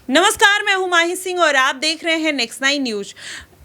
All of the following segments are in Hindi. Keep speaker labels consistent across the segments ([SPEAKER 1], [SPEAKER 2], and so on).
[SPEAKER 1] नमस्कार, मैं हूं माही सिंह और आप देख रहे हैं नेक्स्ट 9 न्यूज।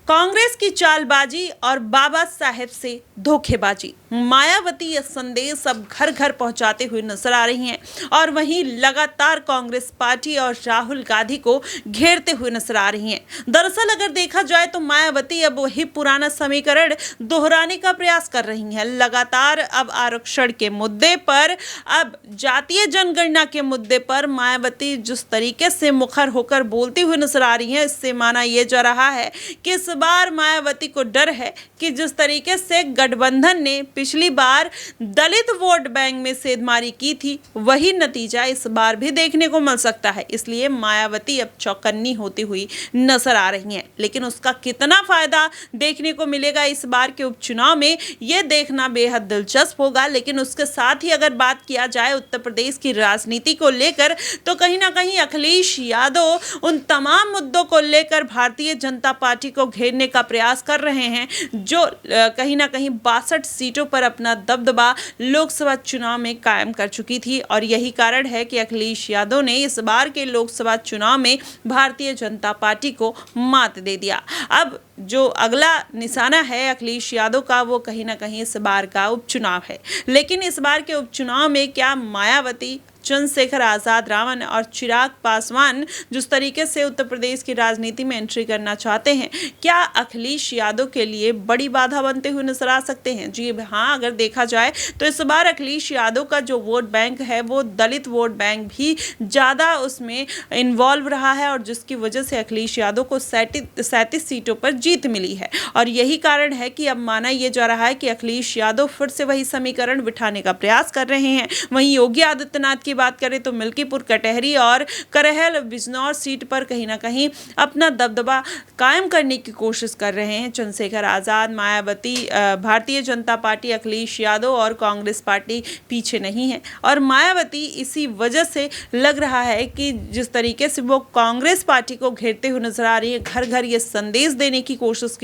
[SPEAKER 1] कांग्रेस की चालबाजी और बाबा साहेब से धोखेबाजी। मायावती यह संदेश अब घर घर पहुंचाते हुए नजर आ रही हैं और वहीं लगातार कांग्रेस पार्टी और राहुल गांधी को घेरते हुए नजर आ रही हैं। दरअसल अगर देखा जाए तो मायावती अब वही पुराना समीकरण दोहराने का प्रयास कर रही हैं। लगातार अब आरक्षण के मुद्दे पर, अब जातीय जनगणना के मुद्दे पर मायावती जिस तरीके से मुखर होकर बोलती हुई नजर आ रही हैं, इससे माना यह जा रहा है कि इस बार मायावती को डर है कि जिस तरीके से गठबंधन ने पिछली बार दलित वोट बैंक में सेंधमारी की थी, वही नतीजा इस बार भी देखने को मिल सकता है। इसलिए मायावती अब चौकन्नी होती हुई नजर आ रही हैं। लेकिन उसका कितना फायदा देखने को मिलेगा इस बार के उपचुनाव में, यह देखना बेहद दिलचस्प होगा। लेकिन उसके साथ ही अगर बात किया जाए उत्तर प्रदेश की राजनीति को लेकर, तो कहीं ना कहीं अखिलेश यादव उन तमाम मुद्दों को लेकर भारतीय जनता पार्टी को घेरने का प्रयास कर रहे हैं, जो कहीं ना कहीं 62 सीटों पर अपना दबदबा लोकसभा चुनाव में कायम कर चुकी थी। और यही कारण है कि अखिलेश यादव ने इस बार के लोकसभा चुनाव में भारतीय जनता पार्टी को मात दे दिया। अब जो अगला निशाना है अखिलेश यादव का, वो कहीं ना कहीं इस बार का उपचुनाव है। लेकिन इस बार के उपचुनाव में क्या मायावती, चंद्रशेखर आजाद रावण और चिराग पासवान जिस तरीके से उत्तर प्रदेश की राजनीति में एंट्री करना चाहते हैं, क्या अखिलेश यादव के लिए बड़ी बाधा बनते हुए नजर आ सकते हैं? जी हाँ, अगर देखा जाए तो इस बार अखिलेश यादव का जो वोट बैंक है वो दलित वोट बैंक भी ज़्यादा उसमें इन्वॉल्व रहा है और जिसकी वजह से अखिलेश यादव को 37 सीटों पर जीत मिली है। और यही कारण है कि अब माना यह जा रहा है कि अखिलेश यादव फिर से वही समीकरण बिठाने का प्रयास कर रहे हैं। वहीं योगी आदित्यनाथ की बात करें तो मिल्कीपुर, कटहरी और करहल बिजनौर सीट पर कहीं ना कहीं अपना दबदबा कायम करने की कोशिश कर रहे हैं चंद्रशेखर आजाद, मायावती, भारतीय जनता पार्टी, अखिलेश यादव और कांग्रेस पार्टी पीछे नहीं है। और मायावती इसी वजह से लग रहा है कि जिस तरीके से वो कांग्रेस पार्टी को घेरते हुए नजर आ रही है, घर घर ये संदेश देने की कोशिश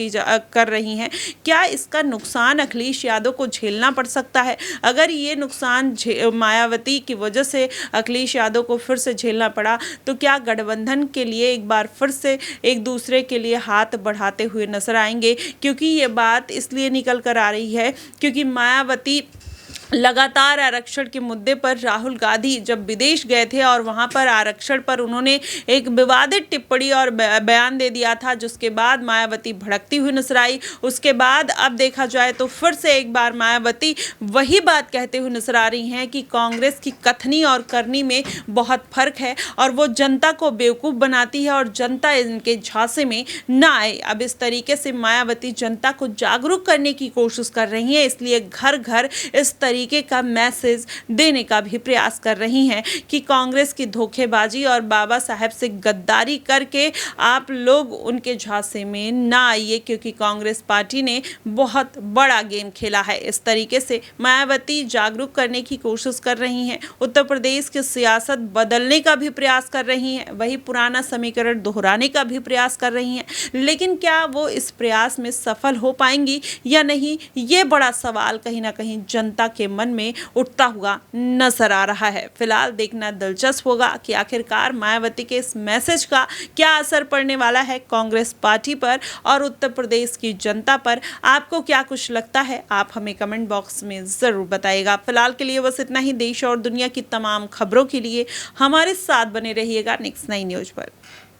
[SPEAKER 1] कर रही हैं, क्या इसका नुकसान अखिलेश यादव को झेलना पड़ सकता है? अगर ये नुकसान मायावती की वजह से अखिलेश यादव को फिर से झेलना पड़ा, तो क्या गठबंधन के लिए एक बार फिर से एक दूसरे के लिए हाथ बढ़ाते हुए नजर आएंगे? क्योंकि ये बात इसलिए निकल कर आ रही है क्योंकि मायावती लगातार आरक्षण के मुद्दे पर, राहुल गांधी जब विदेश गए थे और वहां पर आरक्षण पर उन्होंने एक विवादित टिप्पणी और बयान दे दिया था, जिसके बाद मायावती भड़कती हुई नजर आई। उसके बाद अब देखा जाए तो फिर से एक बार मायावती वही बात कहते हुए नजर आ रही हैं कि कांग्रेस की कथनी और करनी में बहुत फर्क है और वो जनता को बेवकूफ़ बनाती है और जनता इनके झांसे में ना आए। अब इस तरीके से मायावती जनता को जागरूक करने की कोशिश कर रही है, इसलिए घर घर इस तरीके का मैसेज देने का भी प्रयास कर रही हैं कि कांग्रेस की धोखेबाजी और बाबा साहेब से गद्दारी करके आप लोग उनके झांसे में ना आइए, क्योंकि कांग्रेस पार्टी ने बहुत बड़ा गेम खेला है। इस तरीके से मायावती जागरूक करने की कोशिश कर रही हैं, उत्तर प्रदेश की सियासत बदलने का भी प्रयास कर रही हैं, वही पुराना समीकरण दोहराने का भी प्रयास कर रही हैं। लेकिन क्या वो इस प्रयास में सफल हो पाएंगी या नहीं, ये बड़ा सवाल कहीं ना कहीं जनता के मन में उठता हुआ नजर आ रहा है। फिलहाल देखना दिलचस्प होगा कि आखिरकार मायावती के इस मैसेज का क्या असर पड़ने वाला है कांग्रेस पार्टी पर और उत्तर प्रदेश की जनता पर। आपको क्या कुछ लगता है, आप हमें कमेंट बॉक्स में जरूर बताइएगा। फिलहाल के लिए बस इतना ही। देश और दुनिया की तमाम खबरों के लिए हमारे साथ बने रहिएगा नेक्स्ट 9 न्यूज पर।